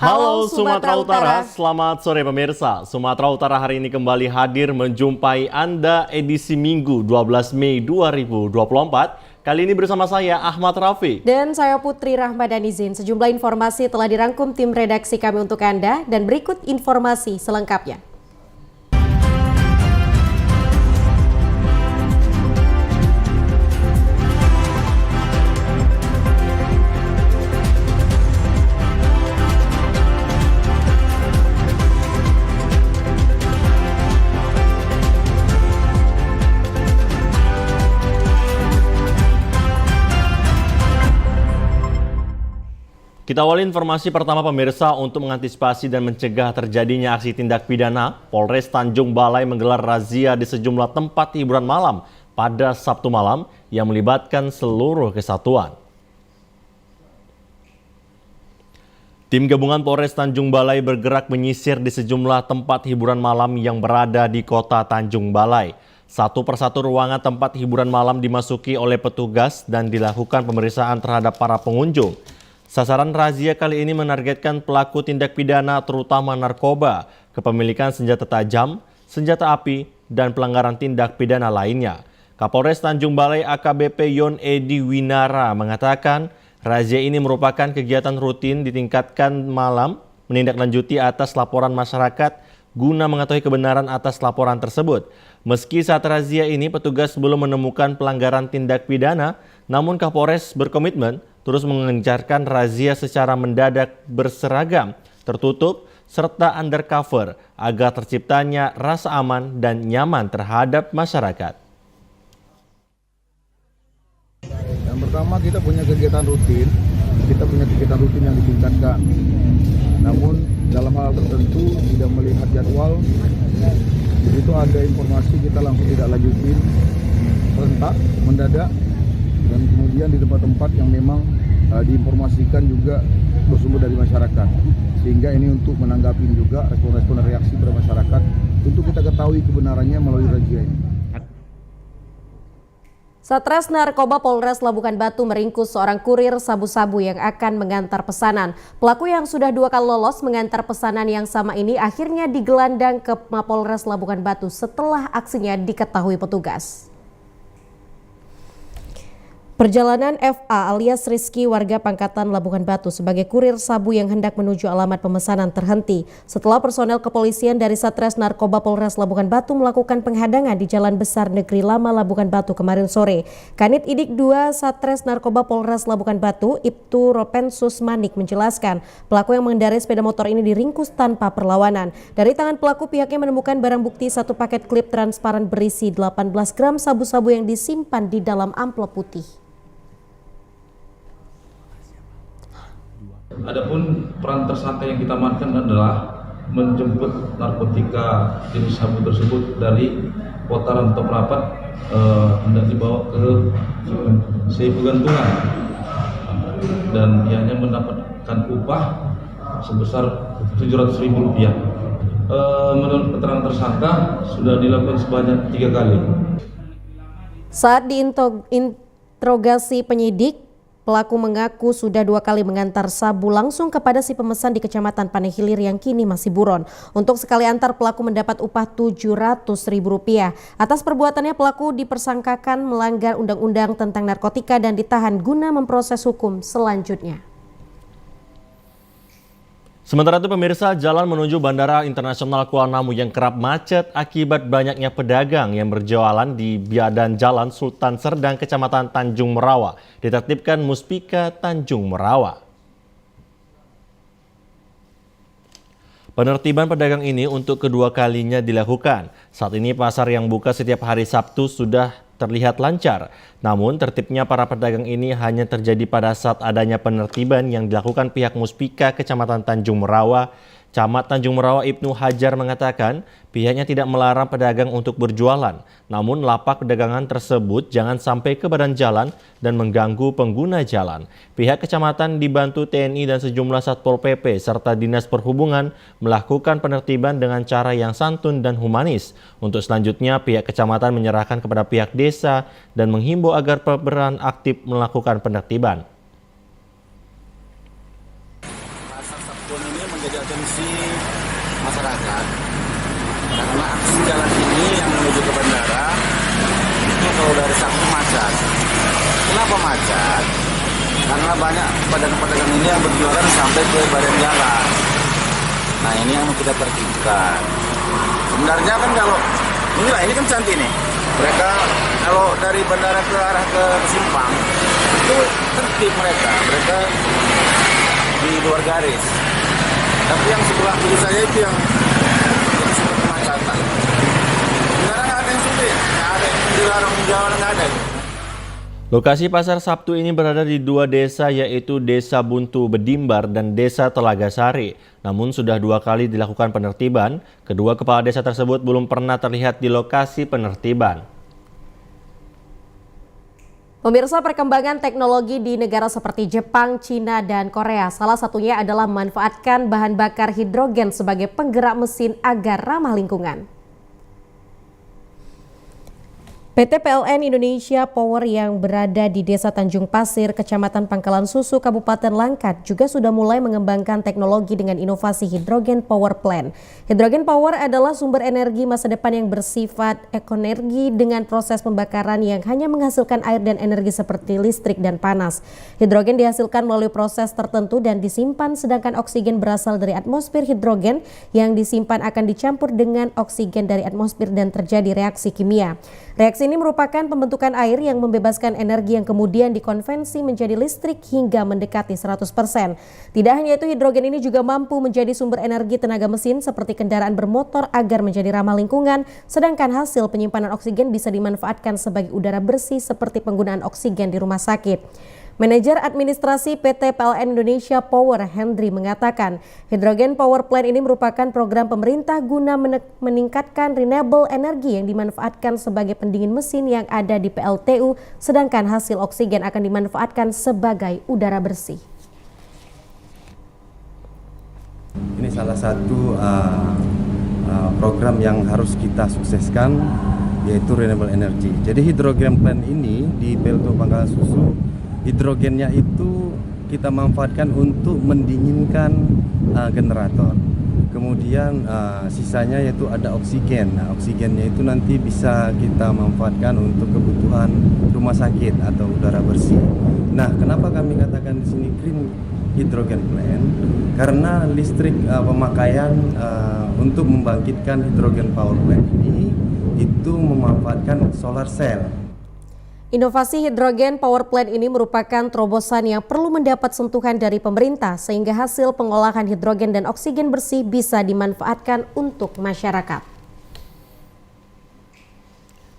Halo Sumatera Utara, selamat sore pemirsa. Sumatera Utara hari ini kembali hadir menjumpai Anda edisi Minggu 12 Mei 2024. Kali ini bersama saya Ahmad Rafi. Dan saya Putri Rahmadanizin. Sejumlah informasi telah dirangkum tim redaksi kami untuk Anda dan berikut informasi selengkapnya. Kita awali informasi pertama pemirsa. Untuk mengantisipasi dan mencegah terjadinya aksi tindak pidana, Polres Tanjung Balai menggelar razia di sejumlah tempat hiburan malam pada Sabtu malam yang melibatkan seluruh kesatuan. Tim gabungan Polres Tanjung Balai bergerak menyisir di sejumlah tempat hiburan malam yang berada di kota Tanjung Balai. Satu persatu ruangan tempat hiburan malam dimasuki oleh petugas dan dilakukan pemeriksaan terhadap para pengunjung. Sasaran razia kali ini menargetkan pelaku tindak pidana terutama narkoba, kepemilikan senjata tajam, senjata api, dan pelanggaran tindak pidana lainnya. Kapolres Tanjung Balai AKBP Yon Edi Winara mengatakan razia ini merupakan kegiatan rutin ditingkatkan malam menindaklanjuti atas laporan masyarakat guna mengetahui kebenaran atas laporan tersebut. Meski saat razia ini petugas belum menemukan pelanggaran tindak pidana, namun Kapolres berkomitmen terus mengencarkan razia secara mendadak, berseragam, tertutup, serta undercover agar terciptanya rasa aman dan nyaman terhadap masyarakat. Yang pertama, kita punya kegiatan rutin yang ditingkatkan. Namun dalam hal tertentu tidak melihat jadwal, begitu ada informasi kita langsung tidak lanjutin, serentak, mendadak, dan kemudian di tempat-tempat yang memang diinformasikan juga bersumber dari masyarakat. Sehingga ini untuk menanggapi juga respon-respon reaksi dari masyarakat untuk kita ketahui kebenarannya melalui razia ini. Satres Narkoba Polres Labuhan Batu meringkus seorang kurir sabu-sabu yang akan mengantar pesanan. Pelaku yang sudah 2 kali lolos mengantar pesanan yang sama ini akhirnya digelandang ke Mapolres Labuhan Batu setelah aksinya diketahui petugas. Perjalanan FA alias Rizky warga Pangkatan Labuhan Batu sebagai kurir sabu yang hendak menuju alamat pemesanan terhenti setelah personel kepolisian dari Satres Narkoba Polres Labuhan Batu melakukan penghadangan di Jalan Besar Negeri Lama Labuhan Batu kemarin sore. Kanit Idik 2 Satres Narkoba Polres Labuhan Batu, Ibtu Ropensus Manik menjelaskan pelaku yang mengendarai sepeda motor ini diringkus tanpa perlawanan. Dari tangan pelaku pihaknya menemukan barang bukti 1 paket klip transparan berisi 18 gram sabu-sabu yang disimpan di dalam amplop putih. Adapun peran tersangka yang kita amankan adalah menjemput narkotika jenis sabu tersebut dari Potaran atau Merapat, hendak dibawa ke Pegantungan, dan ianya mendapatkan upah sebesar Rp700.000. Menurut keterangan tersangka sudah dilakukan sebanyak 3 kali. Saat diinterogasi penyidik, pelaku mengaku sudah 2 kali mengantar sabu langsung kepada si pemesan di Kecamatan Panehilir yang kini masih buron. Untuk sekali antar pelaku mendapat upah Rp700.000. Atas perbuatannya pelaku dipersangkakan melanggar undang-undang tentang narkotika dan ditahan guna memproses hukum selanjutnya. Sementara itu pemirsa, jalan menuju Bandara Internasional Kuala Namu yang kerap macet akibat banyaknya pedagang yang berjualan di biadan Jalan Sultan Serdang, Kecamatan Tanjung Merawa, ditertibkan Muspika Tanjung Merawa. Penertiban pedagang ini untuk kedua kalinya dilakukan. Saat ini pasar yang buka setiap hari Sabtu sudah terlihat lancar. Namun tertibnya para pedagang ini hanya terjadi pada saat adanya penertiban yang dilakukan pihak Muspika Kecamatan Tanjung Merawa. Camat Tanjung Merawa Ibnu Hajar mengatakan pihaknya tidak melarang pedagang untuk berjualan. Namun lapak dagangan tersebut jangan sampai ke badan jalan dan mengganggu pengguna jalan. Pihak kecamatan dibantu TNI dan sejumlah Satpol PP serta Dinas Perhubungan melakukan penertiban dengan cara yang santun dan humanis. Untuk selanjutnya pihak kecamatan menyerahkan kepada pihak desa dan menghimbau agar berperan aktif melakukan penertiban. masyarakat karena banyak pedagang-pedagang ini yang berjualan sampai ke badan jalan. Nah ini yang kita tertibkan. Sebenarnya kan kalau ini kan cantik nih. Mereka kalau dari bandara ke arah ke Simpang itu tertib mereka di luar garis. Tapi yang sebelah kiri saya itu yang sudah kemacetan. Sebenarnya nggak ada yang sulit, nggak ada yang dilarang jalan, nggak ada. Lokasi pasar Sabtu ini berada di dua desa, yaitu Desa Buntu Bedimbar dan Desa Telaga Sari. Namun sudah 2 kali dilakukan penertiban, kedua kepala desa tersebut belum pernah terlihat di lokasi penertiban. Pemirsa, perkembangan teknologi di negara seperti Jepang, Cina, dan Korea salah satunya adalah memanfaatkan bahan bakar hidrogen sebagai penggerak mesin agar ramah lingkungan. PT PLN Indonesia Power yang berada di Desa Tanjung Pasir, Kecamatan Pangkalan Susu, Kabupaten Langkat juga sudah mulai mengembangkan teknologi dengan inovasi hidrogen power plant. Hidrogen power adalah sumber energi masa depan yang bersifat ekoenergi dengan proses pembakaran yang hanya menghasilkan air dan energi seperti listrik dan panas. Hidrogen dihasilkan melalui proses tertentu dan disimpan, sedangkan oksigen berasal dari atmosfer. Hidrogen yang disimpan akan dicampur dengan oksigen dari atmosfer dan terjadi reaksi kimia. Reaksi ini merupakan pembentukan air yang membebaskan energi yang kemudian dikonversi menjadi listrik hingga mendekati 100%. Tidak hanya itu, hidrogen ini juga mampu menjadi sumber energi tenaga mesin seperti kendaraan bermotor agar menjadi ramah lingkungan, sedangkan hasil penyimpanan oksigen bisa dimanfaatkan sebagai udara bersih seperti penggunaan oksigen di rumah sakit. Manajer Administrasi PT PLN Indonesia Power, Hendry, mengatakan hidrogen power plant ini merupakan program pemerintah guna meningkatkan renewable energi yang dimanfaatkan sebagai pendingin mesin yang ada di PLTU, sedangkan hasil oksigen akan dimanfaatkan sebagai udara bersih. Ini salah satu program yang harus kita sukseskan, yaitu renewable energy. Jadi hidrogen plant ini di PLTU Pangkalan Susu, hidrogennya itu kita manfaatkan untuk mendinginkan generator. Kemudian sisanya yaitu ada oksigen. Nah, oksigennya itu nanti bisa kita manfaatkan untuk kebutuhan rumah sakit atau udara bersih. Nah, kenapa kami katakan di sini green hydrogen plant? Karena listrik pemakaian untuk membangkitkan hydrogen power plant ini itu memanfaatkan solar cell. Inovasi hidrogen power plant ini merupakan terobosan yang perlu mendapat sentuhan dari pemerintah sehingga hasil pengolahan hidrogen dan oksigen bersih bisa dimanfaatkan untuk masyarakat.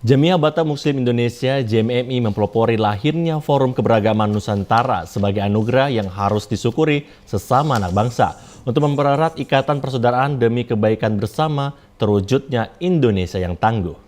Jamiah Batak Muslim Indonesia (JMMI) mempelopori lahirnya Forum Keberagaman Nusantara sebagai anugerah yang harus disyukuri sesama anak bangsa untuk mempererat ikatan persaudaraan demi kebaikan bersama terwujudnya Indonesia yang tangguh.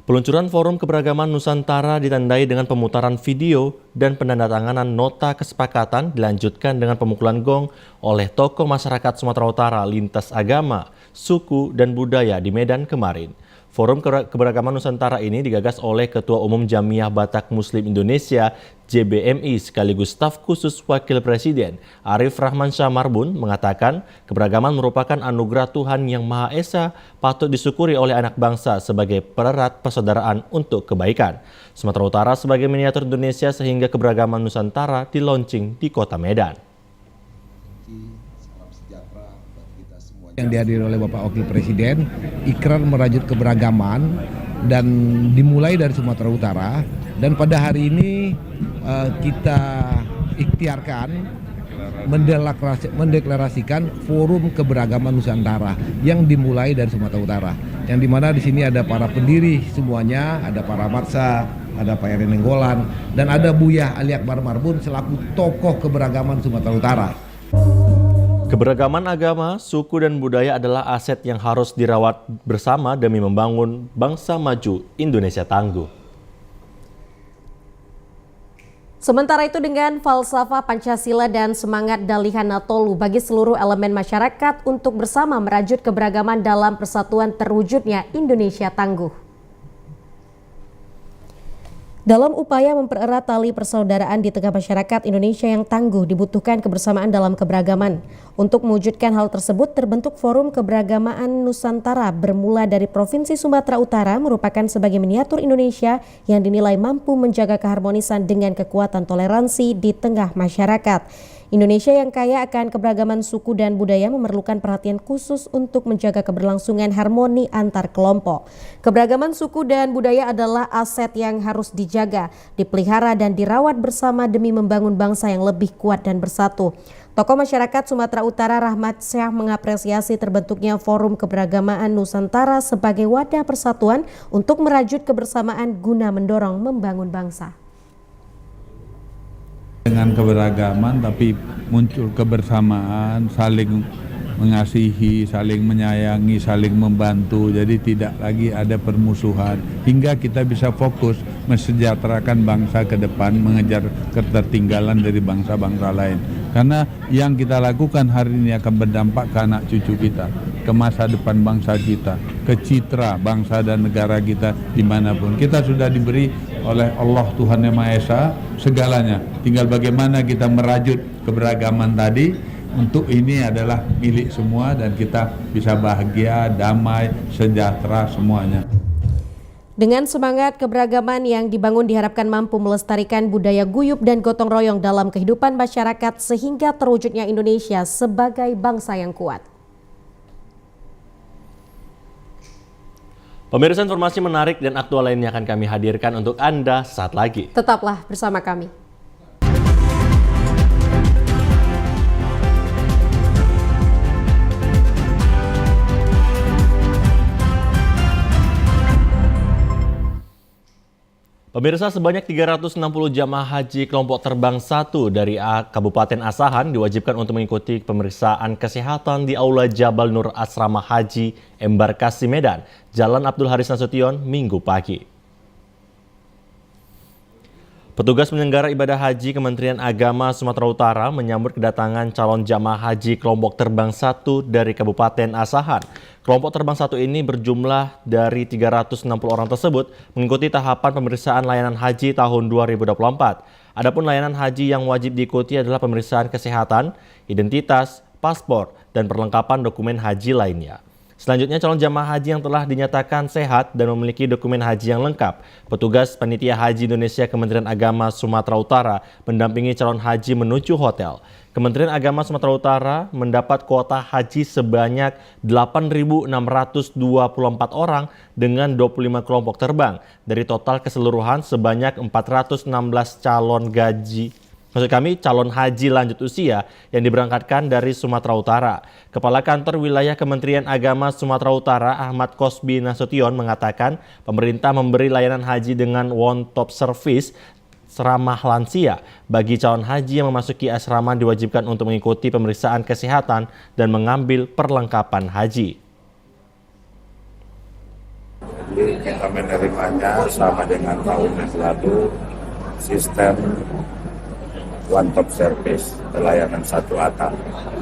Peluncuran Forum Keberagaman Nusantara ditandai dengan pemutaran video dan penandatanganan nota kesepakatan dilanjutkan dengan pemukulan gong oleh tokoh masyarakat Sumatera Utara lintas agama, suku, dan budaya di Medan kemarin. Forum Keberagaman Nusantara ini digagas oleh Ketua Umum Jamiah Batak Muslim Indonesia (JBMI) sekaligus staf khusus Wakil Presiden Arif Rahman Syah Marbun mengatakan keberagaman merupakan anugerah Tuhan yang Maha Esa, patut disyukuri oleh anak bangsa sebagai pererat persaudaraan untuk kebaikan. Sumatera Utara sebagai miniatur Indonesia sehingga keberagaman Nusantara di-launching di Kota Medan. Yang dihadiri oleh Bapak Wakil Presiden, ikrar merajut keberagaman dan dimulai dari Sumatera Utara, dan pada hari ini kita ikhtiarkan mendeklarasikan Forum Keberagaman Nusantara yang dimulai dari Sumatera Utara, yang dimana di sini ada para pendiri semuanya, ada para Marsa, ada Pak Eri Nenggolan, dan ada Buya Ali Akbar Marbun selaku tokoh keberagaman Sumatera Utara. Keberagaman agama, suku, dan budaya adalah aset yang harus dirawat bersama demi membangun bangsa maju Indonesia tangguh. Sementara itu, dengan falsafah Pancasila dan semangat Dalihan Natolu bagi seluruh elemen masyarakat untuk bersama merajut keberagaman dalam persatuan terwujudnya Indonesia tangguh. Dalam upaya mempererat tali persaudaraan di tengah masyarakat Indonesia yang tangguh, dibutuhkan kebersamaan dalam keberagaman. Untuk mewujudkan hal tersebut, terbentuk Forum Keberagamaan Nusantara bermula dari Provinsi Sumatera Utara, merupakan sebagai miniatur Indonesia yang dinilai mampu menjaga keharmonisan dengan kekuatan toleransi di tengah masyarakat. Indonesia yang kaya akan keberagaman suku dan budaya memerlukan perhatian khusus untuk menjaga keberlangsungan harmoni antar kelompok. Keberagaman suku dan budaya adalah aset yang harus dijaga, dipelihara dan dirawat bersama demi membangun bangsa yang lebih kuat dan bersatu. Tokoh masyarakat Sumatera Utara Rahmat Syah mengapresiasi terbentuknya Forum Keberagamaan Nusantara sebagai wadah persatuan untuk merajut kebersamaan guna mendorong membangun bangsa. Dengan keberagaman tapi muncul kebersamaan, saling mengasihi, saling menyayangi, saling membantu. Jadi tidak lagi ada permusuhan hingga kita bisa fokus mensejahterakan bangsa ke depan, mengejar ketertinggalan dari bangsa-bangsa lain. Karena yang kita lakukan hari ini akan berdampak ke anak cucu kita, ke masa depan bangsa kita, ke citra bangsa dan negara kita dimanapun. Kita sudah diberi oleh Allah Tuhan Yang Maha Esa segalanya. Tinggal bagaimana kita merajut keberagaman tadi. Untuk ini adalah milik semua dan kita bisa bahagia, damai, sejahtera semuanya. Dengan semangat keberagaman yang dibangun diharapkan mampu melestarikan budaya guyup dan gotong royong dalam kehidupan masyarakat sehingga terwujudnya Indonesia sebagai bangsa yang kuat. Pemirsa, informasi menarik dan aktual lainnya akan kami hadirkan untuk Anda saat lagi. Tetaplah bersama kami. Pemirsa, sebanyak 360 jamaah haji kelompok terbang 1 dari Kabupaten Asahan diwajibkan untuk mengikuti pemeriksaan kesehatan di Aula Jabal Nur Asrama Haji Embarkasi Medan, Jalan Abdul Haris Nasution, Minggu pagi. Petugas penyelenggara ibadah haji Kementerian Agama Sumatera Utara menyambut kedatangan calon jamaah haji kelompok terbang 1 dari Kabupaten Asahan. Kelompok terbang 1 ini berjumlah dari 360 orang tersebut mengikuti tahapan pemeriksaan layanan haji tahun 2024. Adapun layanan haji yang wajib diikuti adalah pemeriksaan kesehatan, identitas, paspor, dan perlengkapan dokumen haji lainnya. Selanjutnya, calon jamaah haji yang telah dinyatakan sehat dan memiliki dokumen haji yang lengkap, petugas Panitia Haji Indonesia Kementerian Agama Sumatera Utara mendampingi calon haji menuju hotel. Kementerian Agama Sumatera Utara mendapat kuota haji sebanyak 8.624 orang dengan 25 kelompok terbang dari total keseluruhan sebanyak 416 calon haji lanjut usia yang diberangkatkan dari Sumatera Utara. Kepala Kantor Wilayah Kementerian Agama Sumatera Utara Ahmad Kosbi Nasution mengatakan pemerintah memberi layanan haji dengan one-stop service ramah lansia. Bagi calon haji yang memasuki asrama diwajibkan untuk mengikuti pemeriksaan kesehatan dan mengambil perlengkapan haji. Jadi kita menerimanya sama dengan tahun yang lalu, sistem one-stop service, pelayanan satu atap.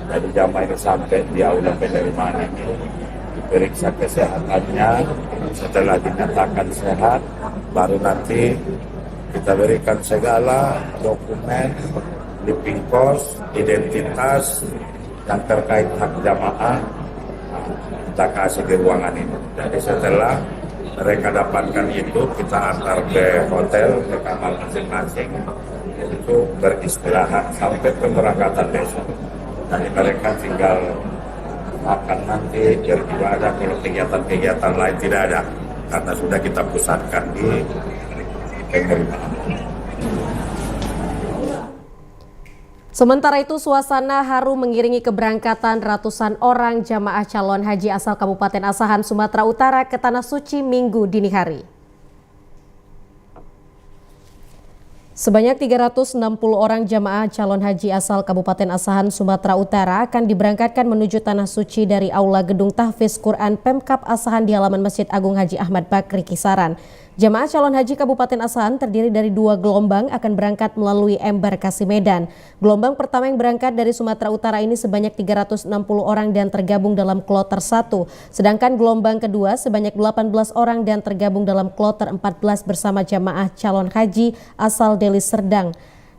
Jadi jamaah ini sampai di aula penerimaan ini, diperiksa kesehatannya, setelah dinyatakan sehat, baru nanti kita berikan segala dokumen, living cost, identitas yang terkait hak jamaah, kita kasih di ruangan ini. Jadi setelah mereka dapatkan itu, kita antar ke hotel, ke kamar masing-masing, untuk beristirahat sampai pemberangkatan besok. Jadi mereka tinggal makan nanti, beribadah, kalau kegiatan-kegiatan lain tidak ada, karena sudah kita pusatkan di penerimaan. Sementara itu, suasana haru mengiringi keberangkatan ratusan orang jamaah calon haji asal Kabupaten Asahan, Sumatera Utara ke Tanah Suci Minggu dini hari. Sebanyak 360 orang jamaah calon haji asal Kabupaten Asahan, Sumatera Utara akan diberangkatkan menuju Tanah Suci dari Aula Gedung Tahfiz Quran Pemkab Asahan di halaman Masjid Agung Haji Ahmad Bakri Kisaran. Jamaah calon haji Kabupaten Asahan terdiri dari 2 gelombang akan berangkat melalui embarkasi Medan. Gelombang pertama yang berangkat dari Sumatera Utara ini sebanyak 360 orang dan tergabung dalam kloter 1. Sedangkan gelombang kedua sebanyak 18 orang dan tergabung dalam kloter 14 bersama jamaah calon haji asal Deli Serdang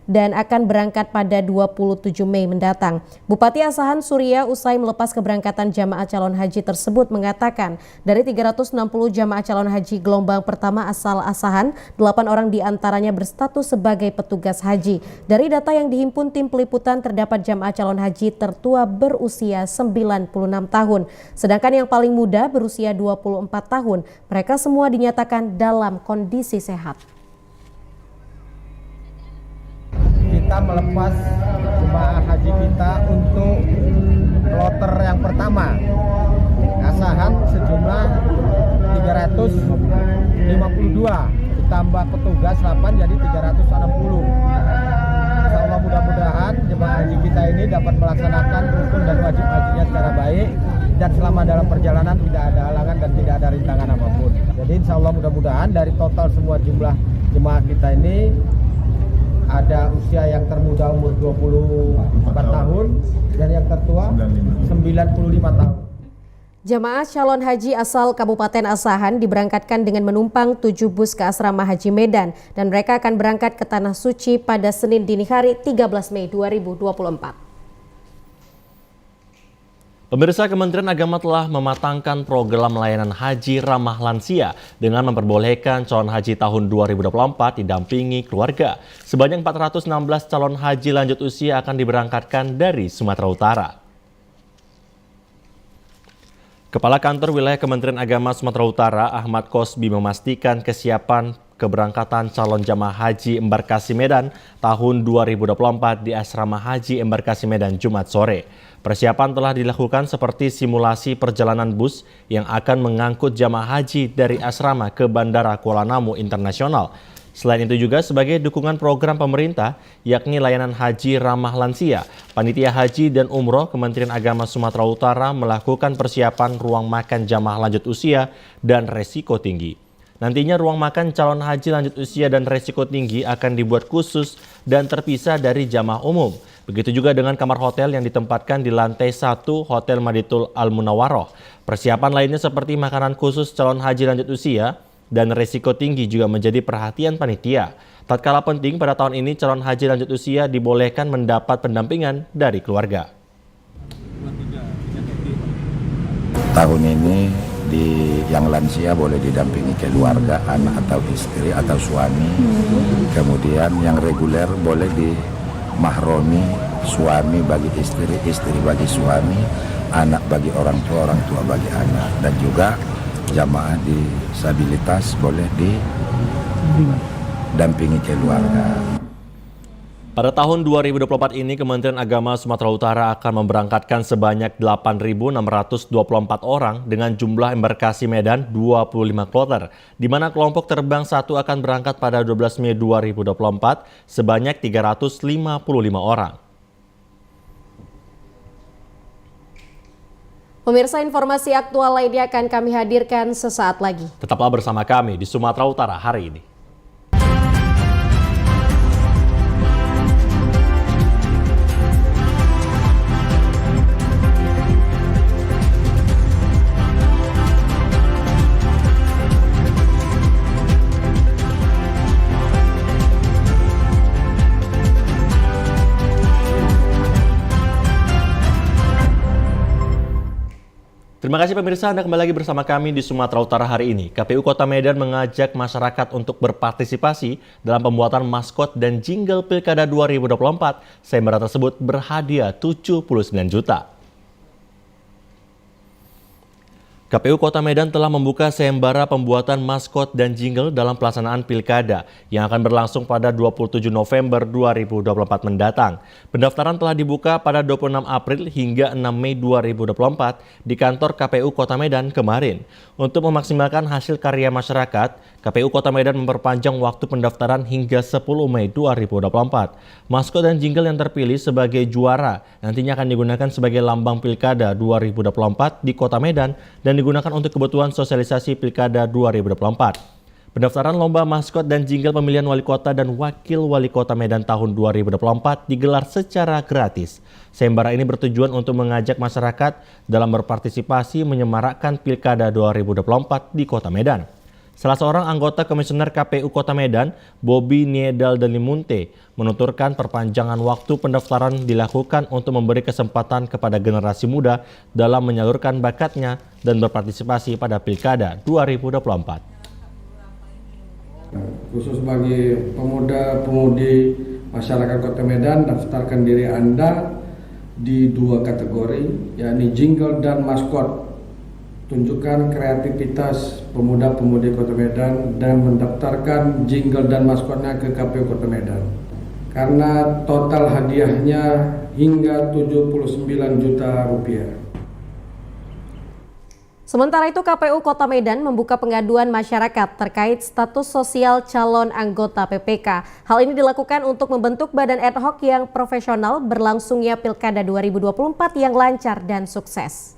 dan akan berangkat pada 27 Mei mendatang. Bupati Asahan Surya usai melepas keberangkatan jamaah calon haji tersebut mengatakan dari 360 jamaah calon haji gelombang pertama asal Asahan, 8 orang diantaranya berstatus sebagai petugas haji. Dari data yang dihimpun tim peliputan terdapat jamaah calon haji tertua berusia 96 tahun. Sedangkan yang paling muda berusia 24 tahun. Mereka semua dinyatakan dalam kondisi sehat. Kita melepas jemaah haji kita untuk kloter yang pertama Asahan sejumlah 352 ditambah petugas 8 jadi 360. Insyaallah mudah-mudahan jemaah haji kita ini dapat melaksanakan rukun dan wajib hajinya secara baik dan selama dalam perjalanan tidak ada halangan dan tidak ada rintangan apapun. Jadi insyaallah mudah-mudahan dari total semua jumlah jemaah kita ini ada usia yang termuda umur 24 tahun dan yang tertua 95 tahun. Jamaah calon haji asal Kabupaten Asahan diberangkatkan dengan menumpang 7 bus ke asrama Haji Medan dan mereka akan berangkat ke Tanah Suci pada Senin dini hari 13 Mei 2024. Pemirsa, Kementerian Agama telah mematangkan program layanan haji ramah lansia dengan memperbolehkan calon haji tahun 2024 didampingi keluarga. Sebanyak 416 calon haji lanjut usia akan diberangkatkan dari Sumatera Utara. Kepala Kantor Wilayah Kementerian Agama Sumatera Utara, Ahmad Kosbi, memastikan kesiapan keberangkatan calon jamaah haji embarkasi Medan tahun 2024 di Asrama Haji Embarkasi Medan Jumat sore. Persiapan telah dilakukan seperti simulasi perjalanan bus yang akan mengangkut jamaah haji dari asrama ke Bandara Kuala Namu Internasional. Selain itu juga sebagai dukungan program pemerintah, yakni layanan haji ramah lansia, Panitia Haji dan Umroh Kementerian Agama Sumatera Utara melakukan persiapan ruang makan jamaah lanjut usia dan resiko tinggi. Nantinya ruang makan calon haji lanjut usia dan resiko tinggi akan dibuat khusus dan terpisah dari jamaah umum. Begitu juga dengan kamar hotel yang ditempatkan di lantai 1 Hotel Maditul Al-Munawaroh. Persiapan lainnya seperti makanan khusus calon haji lanjut usia dan resiko tinggi juga menjadi perhatian panitia. Tatkala penting pada tahun ini calon haji lanjut usia dibolehkan mendapat pendampingan dari keluarga. Tahun ini yang lansia boleh didampingi keluarga, anak atau istri atau suami. Kemudian yang reguler boleh dimahromi, suami bagi istri, istri bagi suami, anak bagi orang tua bagi anak. Dan juga jamaah disabilitas boleh didampingi keluarga. Pada tahun 2024 ini, Kementerian Agama Sumatera Utara akan memberangkatkan sebanyak 8.624 orang dengan jumlah embarkasi Medan 25 kloter, di mana kelompok terbang 1 akan berangkat pada 12 Mei 2024 sebanyak 355 orang. Pemirsa, informasi aktual lainnya akan kami hadirkan sesaat lagi. Tetaplah bersama kami di Sumatera Utara hari ini. Terima kasih pemirsa, Anda kembali lagi bersama kami di Sumatera Utara hari ini. KPU Kota Medan mengajak masyarakat untuk berpartisipasi dalam pembuatan maskot dan jingle Pilkada 2024. Sayembara tersebut berhadiah 79 juta. KPU Kota Medan telah membuka sayembara pembuatan maskot dan jingle dalam pelaksanaan Pilkada yang akan berlangsung pada 27 November 2024 mendatang. Pendaftaran telah dibuka pada 26 April hingga 6 Mei 2024 di kantor KPU Kota Medan kemarin. Untuk memaksimalkan hasil karya masyarakat, KPU Kota Medan memperpanjang waktu pendaftaran hingga 10 Mei 2024. Maskot dan jingle yang terpilih sebagai juara nantinya akan digunakan sebagai lambang Pilkada 2024 di Kota Medan dan digunakan untuk kebutuhan sosialisasi Pilkada 2024. Pendaftaran lomba maskot dan jingle pemilihan wali kota dan wakil wali kota Medan tahun 2024 digelar secara gratis. Sayembara ini bertujuan untuk mengajak masyarakat dalam berpartisipasi menyemarakkan Pilkada 2024 di Kota Medan. Salah seorang anggota Komisioner KPU Kota Medan, Bobi Niedal Dalimunte, menuturkan perpanjangan waktu pendaftaran dilakukan untuk memberi kesempatan kepada generasi muda dalam menyalurkan bakatnya dan berpartisipasi pada Pilkada 2024. Khusus bagi pemuda-pemudi masyarakat Kota Medan, daftarkan diri Anda di 2 kategori, yakni jingle dan maskot. Tunjukkan kreativitas pemuda-pemudi Kota Medan dan mendaftarkan jingle dan maskotnya ke KPU Kota Medan. Karena total hadiahnya hingga 79 juta rupiah. Sementara itu KPU Kota Medan membuka pengaduan masyarakat terkait status sosial calon anggota PPK. Hal ini dilakukan untuk membentuk badan ad hoc yang profesional berlangsungnya Pilkada 2024 yang lancar dan sukses.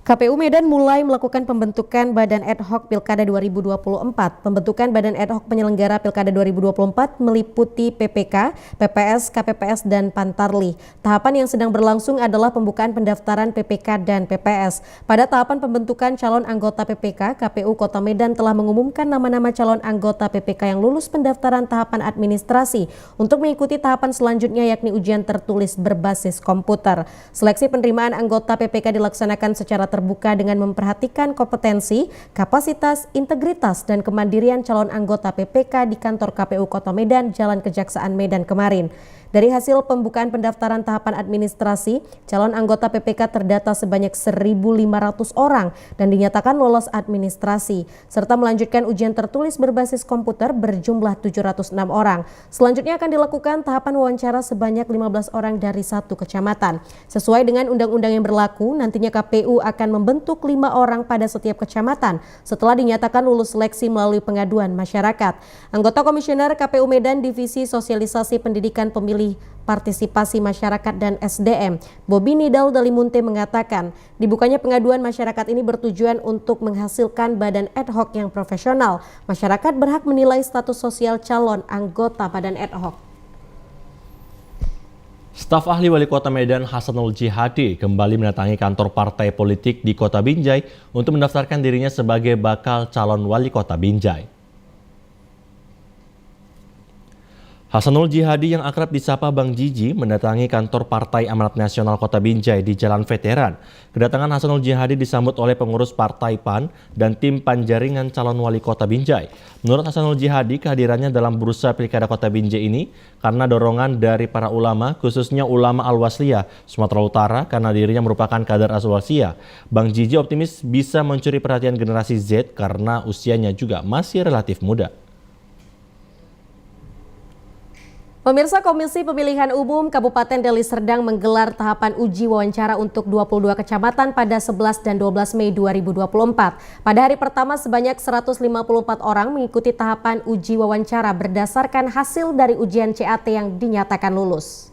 KPU Medan mulai melakukan pembentukan Badan Ad Hoc Pilkada 2024. Pembentukan Badan Ad Hoc penyelenggara Pilkada 2024 meliputi PPK, PPS, KPPS, dan Pantarli. Tahapan yang sedang berlangsung adalah pembukaan pendaftaran PPK dan PPS. Pada tahapan pembentukan calon anggota PPK, KPU Kota Medan telah mengumumkan nama-nama calon anggota PPK yang lulus pendaftaran tahapan administrasi untuk mengikuti tahapan selanjutnya yakni ujian tertulis berbasis komputer. Seleksi penerimaan anggota PPK dilaksanakan secara terbuka dengan memperhatikan kompetensi, kapasitas, integritas, dan kemandirian calon anggota PPK di kantor KPU Kota Medan, Jalan Kejaksaan Medan kemarin. Dari hasil pembukaan pendaftaran tahapan administrasi, calon anggota PPK terdata sebanyak 1.500 orang dan dinyatakan lolos administrasi, serta melanjutkan ujian tertulis berbasis komputer berjumlah 706 orang. Selanjutnya akan dilakukan tahapan wawancara sebanyak 15 orang dari 1 kecamatan. Sesuai dengan undang-undang yang berlaku, nantinya KPU akan membentuk 5 orang pada setiap kecamatan setelah dinyatakan lulus seleksi melalui pengaduan masyarakat. Anggota Komisioner KPU Medan Divisi Sosialisasi Pendidikan Pemilih Partisipasi Masyarakat dan SDM, Bobi Niedal Dalimunte mengatakan, dibukanya pengaduan masyarakat ini bertujuan untuk menghasilkan badan ad hoc yang profesional. Masyarakat berhak menilai status sosial calon anggota badan ad hoc. Staf ahli Wali Kota Medan Hasanul Jihadi kembali mendatangi kantor partai politik di Kota Binjai untuk mendaftarkan dirinya sebagai bakal calon Wali Kota Binjai. Hasanul Jihadi yang akrab disapa Bang Jiji mendatangi kantor Partai Amanat Nasional Kota Binjai di Jalan Veteran. Kedatangan Hasanul Jihadi disambut oleh pengurus Partai PAN dan tim Panjaringan calon Wali Kota Binjai. Menurut Hasanul Jihadi, kehadirannya dalam bursa Pilkada Kota Binjai ini karena dorongan dari para ulama, khususnya ulama Al-Wasliyah Sumatera Utara karena dirinya merupakan kader Al-Wasliyah. Bang Jiji optimis bisa mencuri perhatian generasi Z karena usianya juga masih relatif muda. Pemirsa, Komisi Pemilihan Umum Kabupaten Deli Serdang menggelar tahapan uji wawancara untuk 22 kecamatan pada 11 dan 12 Mei 2024. Pada hari pertama sebanyak 154 orang mengikuti tahapan uji wawancara berdasarkan hasil dari ujian CAT yang dinyatakan lulus.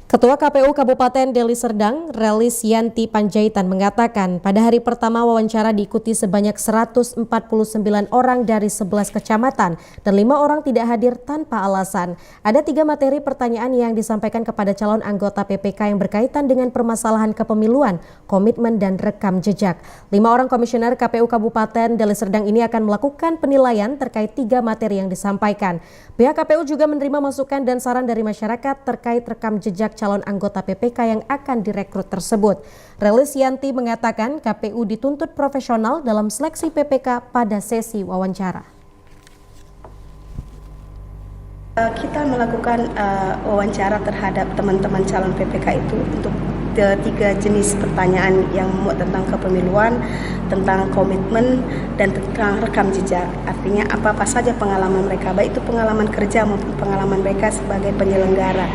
Ketua KPU Kabupaten Deli Serdang, Relis Yanti Panjaitan mengatakan pada hari pertama wawancara diikuti sebanyak 149 orang dari 11 kecamatan dan 5 orang tidak hadir tanpa alasan. Ada 3 materi pertanyaan yang disampaikan kepada calon anggota PPK yang berkaitan dengan permasalahan kepemiluan, komitmen dan rekam jejak. 5 orang komisioner KPU Kabupaten Deli Serdang ini akan melakukan penilaian terkait 3 materi yang disampaikan. Pihak KPU juga menerima masukan dan saran dari masyarakat terkait rekam jejak calon anggota PPK yang akan direkrut tersebut. Relis Yanti mengatakan KPU dituntut profesional dalam seleksi PPK pada sesi wawancara. Kita melakukan wawancara terhadap teman-teman calon PPK itu untuk 3 jenis pertanyaan yang memuat tentang kepemiluan, tentang komitmen, dan tentang rekam jejak. Artinya apa saja pengalaman mereka, baik itu pengalaman kerja maupun pengalaman mereka sebagai penyelenggara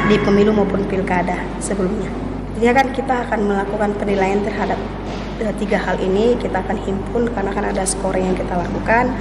di pemilu maupun pilkada sebelumnya. Jadi kan kita akan melakukan penilaian terhadap 3 hal ini, kita akan himpun karena kan ada scoring yang kita lakukan.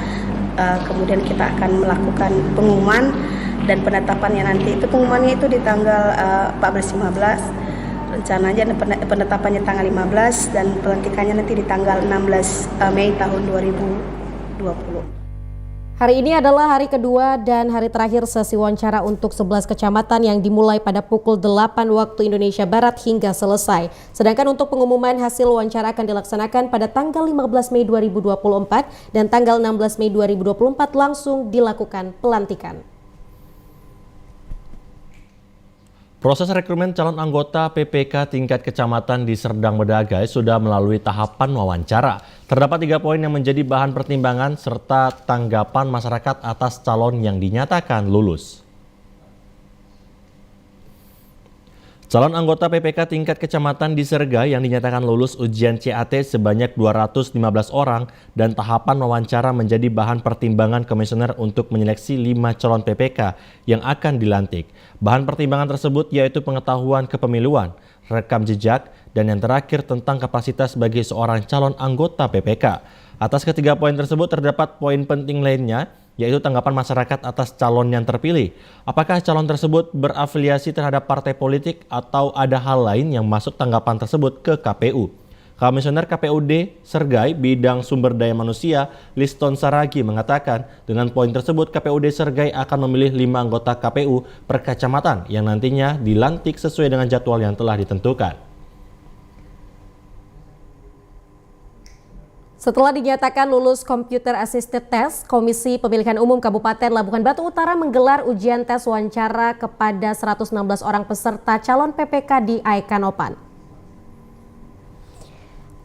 Kemudian kita akan melakukan pengumuman dan penetapannya nanti itu pengumumannya itu di tanggal 14-15. Rencananya penetapannya tanggal 15 dan pelantikannya nanti di tanggal 16 Mei tahun 2020. Hari ini adalah hari kedua dan hari terakhir sesi wawancara untuk 11 kecamatan yang dimulai pada pukul 8 waktu Indonesia Barat hingga selesai. Sedangkan untuk pengumuman hasil wawancara akan dilaksanakan pada tanggal 15 Mei 2024 dan tanggal 16 Mei 2024 langsung dilakukan pelantikan. Proses rekrutmen calon anggota PPK tingkat kecamatan di Serdang Bedagai sudah melalui tahapan wawancara. Terdapat 3 poin yang menjadi bahan pertimbangan serta tanggapan masyarakat atas calon yang dinyatakan lulus. Calon anggota PPK tingkat kecamatan di Sergai yang dinyatakan lulus ujian CAT sebanyak 215 orang dan tahapan wawancara menjadi bahan pertimbangan komisioner untuk menyeleksi 5 calon PPK yang akan dilantik. Bahan pertimbangan tersebut yaitu pengetahuan kepemiluan, rekam jejak, dan yang terakhir tentang kapasitas sebagai seorang calon anggota PPK. Atas ketiga poin tersebut terdapat poin penting lainnya, yaitu tanggapan masyarakat atas calon yang terpilih. Apakah calon tersebut berafiliasi terhadap partai politik atau ada hal lain yang masuk tanggapan tersebut ke KPU. Komisioner KPUD Sergai Bidang Sumber Daya Manusia Liston Saragi mengatakan dengan poin tersebut KPUD Sergai akan memilih 5 anggota KPU per kecamatan yang nantinya dilantik sesuai dengan jadwal yang telah ditentukan. Setelah dinyatakan lulus Computer Assisted Test, Komisi Pemilihan Umum Kabupaten Labuhan Batu Utara menggelar ujian tes wawancara kepada 116 orang peserta calon PPK di Aikanopan.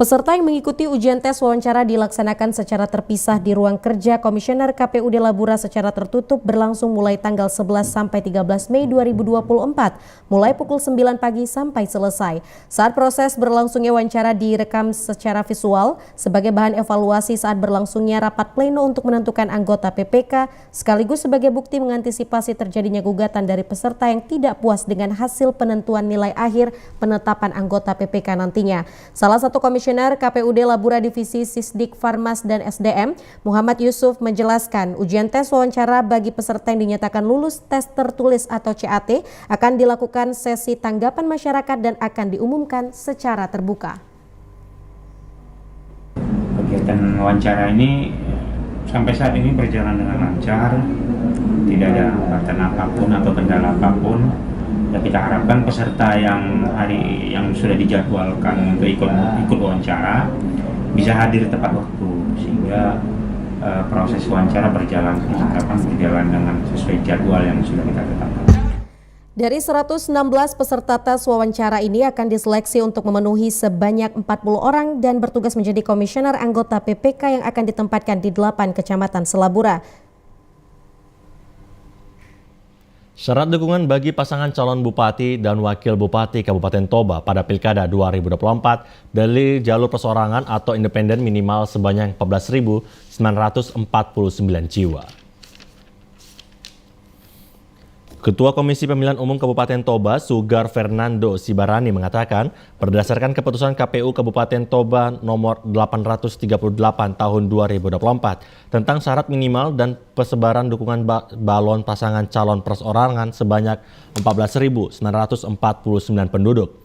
Peserta yang mengikuti ujian tes wawancara dilaksanakan secara terpisah di ruang kerja Komisioner KPUD Labura secara tertutup berlangsung mulai tanggal 11 sampai 13 Mei 2024, mulai pukul 9 pagi sampai selesai. Saat proses berlangsungnya wawancara direkam secara visual sebagai bahan evaluasi saat berlangsungnya rapat pleno untuk menentukan anggota PPK, sekaligus sebagai bukti mengantisipasi terjadinya gugatan dari peserta yang tidak puas dengan hasil penentuan nilai akhir penetapan anggota PPK nantinya. Salah satu komisioner KPUD Labura Divisi Sisdik Farmas dan SDM, Muhammad Yusuf menjelaskan ujian tes wawancara bagi peserta yang dinyatakan lulus tes tertulis atau CAT akan dilakukan sesi tanggapan masyarakat dan akan diumumkan secara terbuka. Kegiatan wawancara ini sampai saat ini berjalan dengan lancar, tidak ada hambatan apapun atau kendala apapun. Ya, kita harapkan peserta yang sudah dijadwalkan untuk ikut wawancara bisa hadir tepat waktu sehingga proses wawancara berjalan dengan sesuai jadwal yang sudah kita tetapkan. Dari 116 peserta tes wawancara ini akan diseleksi untuk memenuhi sebanyak 40 orang dan bertugas menjadi komisioner anggota PPK yang akan ditempatkan di 8 kecamatan Selabura. Syarat dukungan bagi pasangan calon bupati dan wakil bupati Kabupaten Toba pada Pilkada 2024 dari jalur perseorangan atau independen minimal sebanyak 14.949 jiwa. Ketua Komisi Pemilihan Umum Kabupaten Toba, Sugar Fernando Sibarani mengatakan, berdasarkan keputusan KPU Kabupaten Toba nomor 838 tahun 2024 tentang syarat minimal dan persebaran dukungan balon pasangan calon perseorangan sebanyak 14.949 penduduk.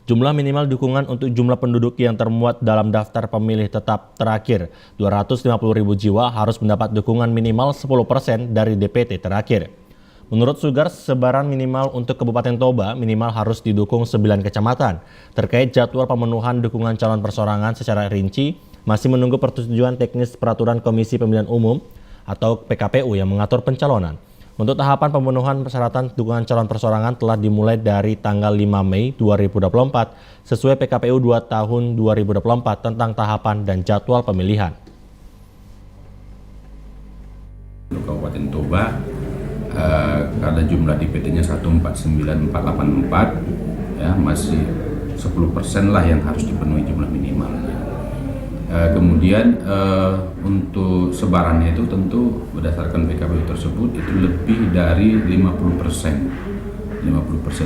Jumlah minimal dukungan untuk jumlah penduduk yang termuat dalam daftar pemilih tetap terakhir 250.000 jiwa harus mendapat dukungan minimal 10% dari DPT terakhir. Menurut Sugar, sebaran minimal untuk Kabupaten Toba minimal harus didukung 9 kecamatan. Terkait jadwal pemenuhan dukungan calon perseorangan secara rinci, masih menunggu persetujuan teknis peraturan Komisi Pemilihan Umum atau PKPU yang mengatur pencalonan. Untuk tahapan pemenuhan persyaratan dukungan calon perseorangan telah dimulai dari tanggal 5 Mei 2024 sesuai PKPU 2 tahun 2024 tentang tahapan dan jadwal pemilihan. Untuk Kabupaten Toba, karena jumlah DPT-nya 149484, ya masih 10% lah yang harus dipenuhi jumlah minimalnya. Kemudian untuk sebarannya itu tentu berdasarkan PKPU tersebut itu lebih dari 50%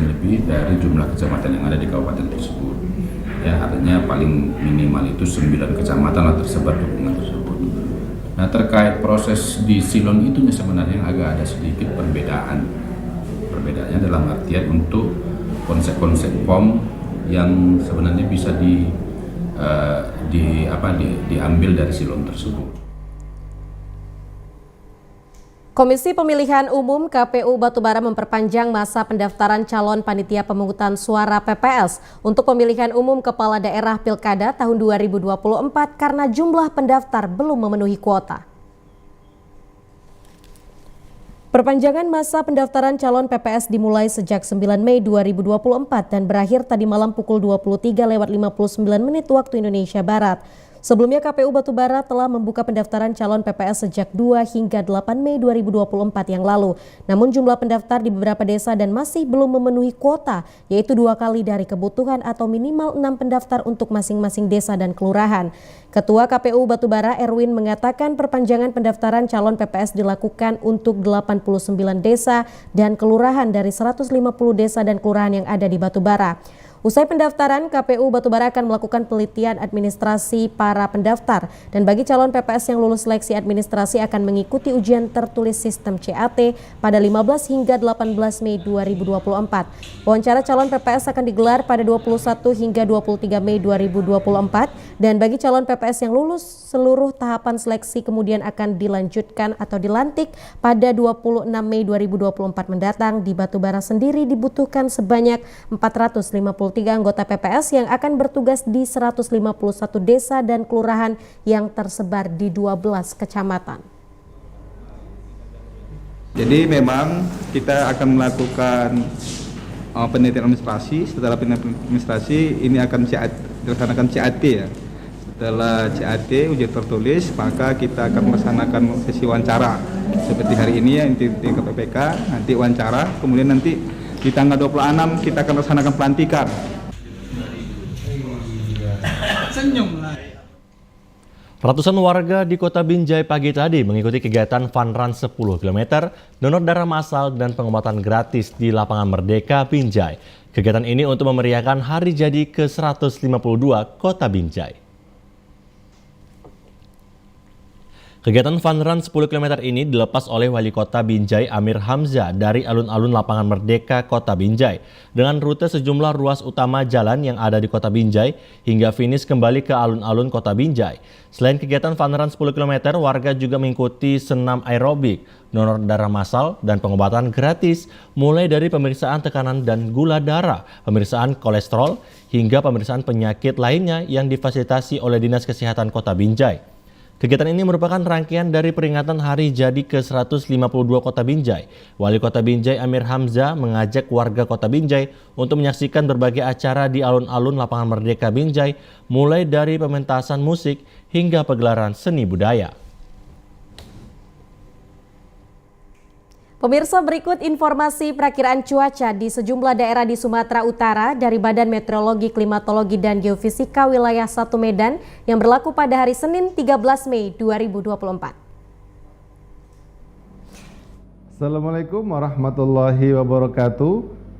lebih dari jumlah kecamatan yang ada di kabupaten tersebut. Ya, artinya paling minimal itu 9 kecamatan lah tersebar dukungan tersebut. Nah, terkait proses di silon itu sebenarnya agak ada sedikit perbedaan. Perbedaannya dalam artian untuk konsep-konsep POM yang sebenarnya bisa diambil dari silon tersebut. Komisi Pemilihan Umum KPU Batubara memperpanjang masa pendaftaran calon panitia pemungutan suara PPS untuk pemilihan umum kepala daerah Pilkada tahun 2024 karena jumlah pendaftar belum memenuhi kuota. Perpanjangan masa pendaftaran calon PPS dimulai sejak 9 Mei 2024 dan berakhir tadi malam pukul 23:59 waktu Indonesia Barat. Sebelumnya KPU Batubara telah membuka pendaftaran calon PPS sejak 2 hingga 8 Mei 2024 yang lalu. Namun jumlah pendaftar di beberapa desa dan masih belum memenuhi kuota, yaitu 2 kali dari kebutuhan atau minimal 6 pendaftar untuk masing-masing desa dan kelurahan. Ketua KPU Batubara Erwin mengatakan perpanjangan pendaftaran calon PPS dilakukan untuk 89 desa dan kelurahan dari 150 desa dan kelurahan yang ada di Batubara. Usai pendaftaran, KPU Batubara akan melakukan penelitian administrasi para pendaftar dan bagi calon PPS yang lulus seleksi administrasi akan mengikuti ujian tertulis sistem CAT pada 15 hingga 18 Mei 2024. Wawancara calon PPS akan digelar pada 21 hingga 23 Mei 2024 dan bagi calon PPS yang lulus seluruh tahapan seleksi kemudian akan dilanjutkan atau dilantik pada 26 Mei 2024 mendatang. Di Batubara sendiri dibutuhkan sebanyak 453 anggota PPS yang akan bertugas di 151 desa dan kelurahan yang tersebar di 12 kecamatan. Jadi memang kita akan melakukan penelitian administrasi. Setelah penelitian administrasi ini akan dilaksanakan CAT ya. Setelah CAT ujian tertulis maka kita akan melaksanakan sesi wawancara. Seperti hari ini ya di KPPK nanti wawancara, kemudian nanti di tanggal 26 kita akan laksanakan pelantikan. Ratusan warga di Kota Binjai pagi tadi mengikuti kegiatan Fun Run 10 km, donor darah massal dan pengobatan gratis di Lapangan Merdeka Binjai. Kegiatan ini untuk memeriahkan hari jadi ke-152 Kota Binjai. Kegiatan Fun Run 10 km ini dilepas oleh Wali Kota Binjai Amir Hamzah dari alun-alun Lapangan Merdeka Kota Binjai dengan rute sejumlah ruas utama jalan yang ada di Kota Binjai hingga finish kembali ke alun-alun Kota Binjai. Selain kegiatan Fun Run 10 km, warga juga mengikuti senam aerobik, donor darah massal, dan pengobatan gratis mulai dari pemeriksaan tekanan dan gula darah, pemeriksaan kolesterol, hingga pemeriksaan penyakit lainnya yang difasilitasi oleh Dinas Kesehatan Kota Binjai. Kegiatan ini merupakan rangkaian dari peringatan hari jadi ke-152 Kota Binjai. Wali Kota Binjai Amir Hamzah mengajak warga Kota Binjai untuk menyaksikan berbagai acara di alun-alun Lapangan Merdeka Binjai, mulai dari pementasan musik hingga pegelaran seni budaya. Pemirsa, berikut informasi perakiraan cuaca di sejumlah daerah di Sumatera Utara dari Badan Meteorologi, Klimatologi, dan Geofisika Wilayah 1 Medan yang berlaku pada hari Senin 13 Mei 2024. Assalamualaikum warahmatullahi wabarakatuh.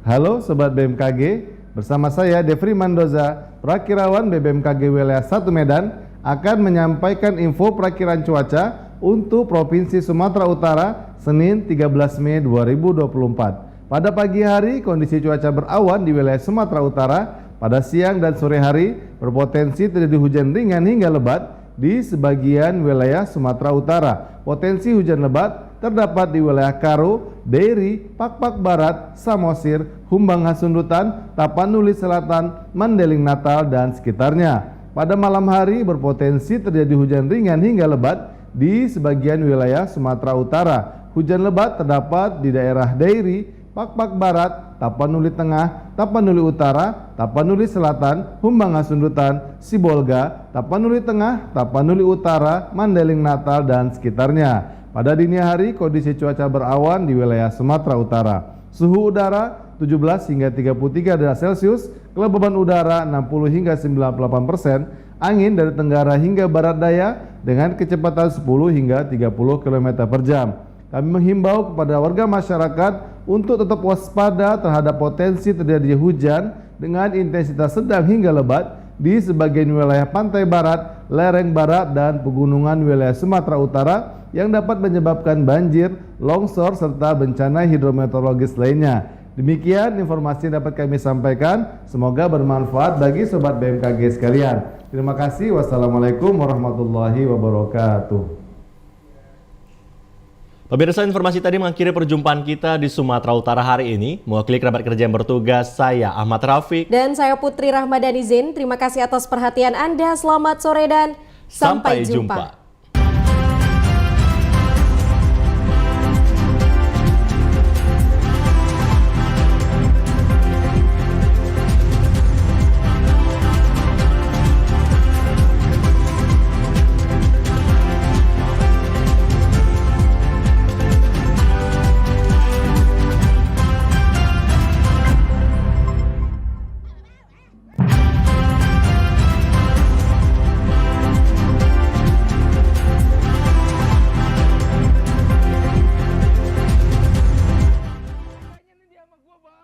Halo Sobat BMKG, bersama saya Devri Mandoza, Perakirawan BBMKG Wilayah 1 Medan, akan menyampaikan info perakiraan cuaca untuk Provinsi Sumatera Utara Senin 13 Mei 2024. Pada pagi hari kondisi cuaca berawan di wilayah Sumatera Utara. Pada siang dan sore hari berpotensi terjadi hujan ringan hingga lebat di sebagian wilayah Sumatera Utara. Potensi hujan lebat terdapat di wilayah Karo, Dairi, Pakpak Barat, Samosir, Humbang Hasundutan, Tapanuli Selatan, Mandeling Natal, dan sekitarnya. Pada malam hari berpotensi terjadi hujan ringan hingga lebat di sebagian wilayah Sumatera Utara. Hujan lebat terdapat di daerah Dairi, Pakpak Barat, Tapanuli Tengah, Tapanuli Utara, Tapanuli Selatan, Humbang Hasundutan, Sibolga, Tapanuli Tengah, Tapanuli Utara, Mandeling Natal, dan sekitarnya. Pada dini hari kondisi cuaca berawan di wilayah Sumatera Utara. Suhu udara 17 hingga 33 derajat Celcius, kelembaban udara 60 hingga 98%, angin dari tenggara hingga barat daya dengan kecepatan 10 hingga 30 km per jam. Kami menghimbau kepada warga masyarakat untuk tetap waspada terhadap potensi terjadi hujan dengan intensitas sedang hingga lebat di sebagian wilayah pantai barat, lereng barat, dan pegunungan wilayah Sumatera Utara yang dapat menyebabkan banjir, longsor, serta bencana hidrometeorologis lainnya. Demikian informasi yang dapat kami sampaikan. Semoga bermanfaat bagi Sobat BMKG sekalian. Terima kasih. Wassalamualaikum warahmatullahi wabarakatuh. Pemirsa, informasi tadi mengakhiri perjumpaan kita di Sumatera Utara hari ini. Mewakili kerabat kerja yang bertugas, saya Ahmad Rafiq. Dan saya Putri Rahmadani Zain. Terima kasih atas perhatian Anda. Selamat sore dan sampai jumpa.